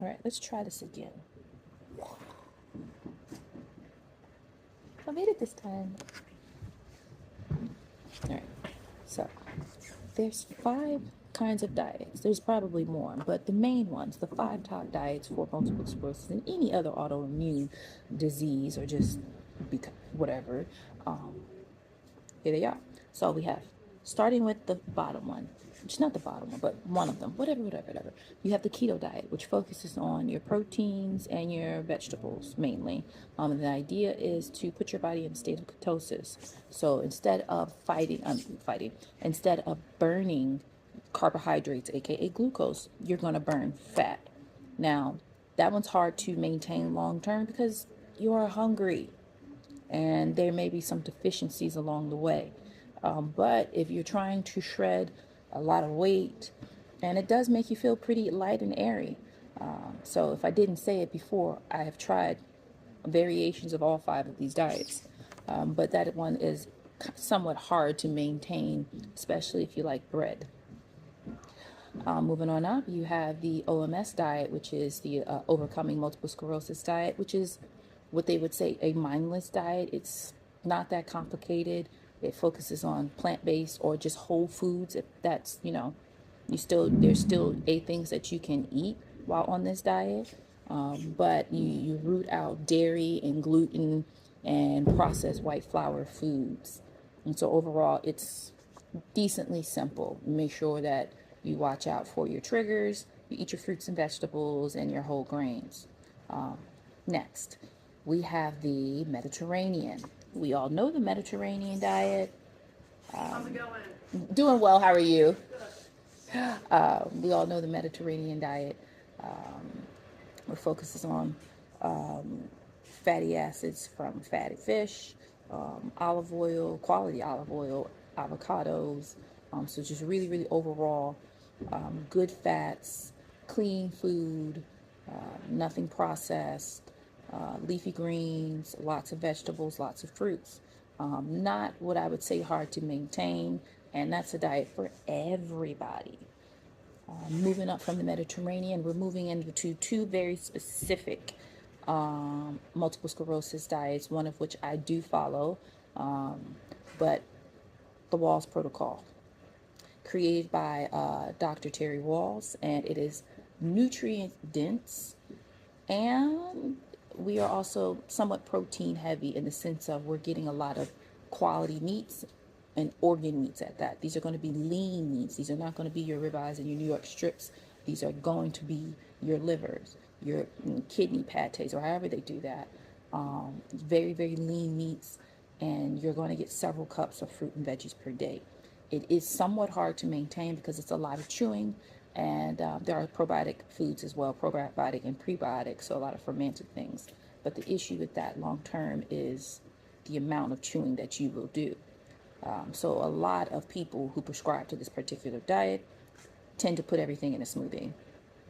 All right, let's try this again. I made it this time. All right, so there's 5 kinds of diets. There's probably more, but the main ones, the 5 top diets for multiple sclerosis and any other autoimmune disease or just whatever, um, here they are. So we have, starting with the bottom one, which is not the bottom one, but one of them, whatever. You have the keto diet, which focuses on your proteins and your vegetables mainly. And the idea is to put your body in a state of ketosis. So instead of instead of burning carbohydrates, aka glucose, you're going to burn fat. Now, that one's hard to maintain long term because you are hungry and there may be some deficiencies along the way. But if you're trying to shred a lot of weight, and it does make you feel pretty light and airy. So if I didn't say it before, I have tried variations of all 5 of these diets. But that one is somewhat hard to maintain, especially if you like bread. Moving on up, you have the OMS diet, which is the overcoming multiple sclerosis diet, which is what they would say a mindless diet. It's not that complicated. It focuses on plant-based or just whole foods. If that's, there's still things that you can eat while on this diet, but you root out dairy and gluten and processed white flour foods. And so overall, it's decently simple. Make sure that you watch out for your triggers. You eat your fruits and vegetables and your whole grains. Next, we have the Mediterranean. We all know the Mediterranean diet. How's it going? Doing well. How are you? We all know the Mediterranean diet. It focuses on fatty acids from fatty fish, olive oil, quality olive oil, avocados. So just really overall good fats, clean food, nothing processed, leafy greens, lots of vegetables, lots of fruits. Not what I would say hard to maintain, and that's a diet for everybody. Moving up from the Mediterranean, we're moving into 2 very specific multiple sclerosis diets, one of which I do follow, but the Walls Protocol, created by Dr. Terry Walls, and it is nutrient dense, and we are also somewhat protein heavy in the sense of we're getting a lot of quality meats and organ meats at that. These are going to be lean meats. These are not going to be your ribeyes and your New York strips. These are going to be your livers, your kidney pates, or however they do that. Very lean meats, and you're going to get several cups of fruit and veggies per day. It is somewhat hard to maintain because it's a lot of chewing, and there are probiotic foods as well, probiotic and prebiotic, so a lot of fermented things. But the issue with that long term is the amount of chewing that you will do. So a lot of people who prescribe to this particular diet tend to put everything in a smoothie.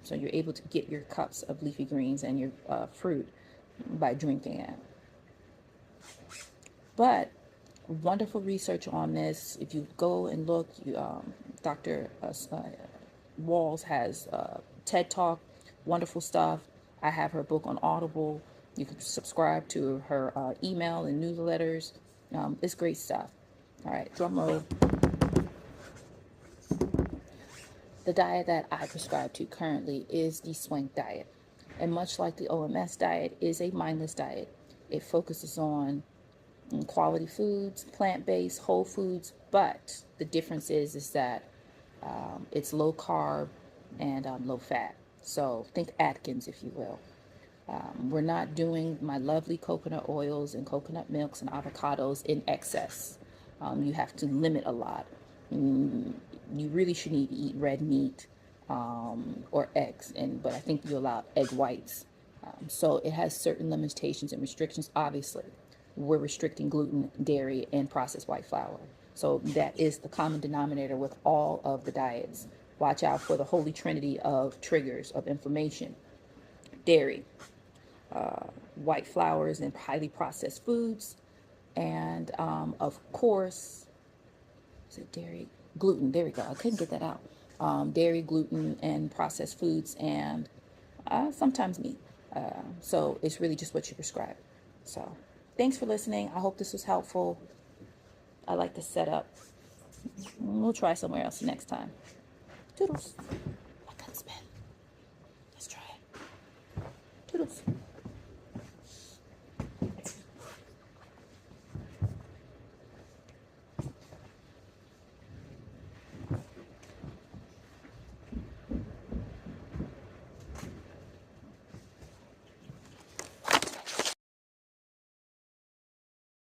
So you're able to get your cups of leafy greens and your fruit by drinking it. But wonderful research on this. If you go and look, Dr. Walls has TED Talk, wonderful stuff. I have her book on Audible. You can subscribe to her email and newsletters. It's great stuff. All right, drum roll. The diet that I prescribe to currently is the Swank diet. And much like the OMS diet, is a mindless diet. It focuses on quality foods, plant-based, whole foods, but the difference is that it's low carb and low fat. So think Atkins, if you will. We're not doing my lovely coconut oils and coconut milks and avocados in excess. You have to limit a lot. You really shouldn't eat red meat or eggs, but I think you allow egg whites. So it has certain limitations and restrictions. Obviously, we're restricting gluten, dairy, and processed white flour. So that is the common denominator with all of the diets. Watch out for the holy trinity of triggers of inflammation: dairy, white flours, and highly processed foods, and of course, is it dairy? Gluten. There we go. I couldn't get that out. Dairy, gluten, and processed foods, and sometimes meat. So it's really just what you prescribe. So thanks for listening. I hope this was helpful. I like the setup. We'll try somewhere else next time. Toodles.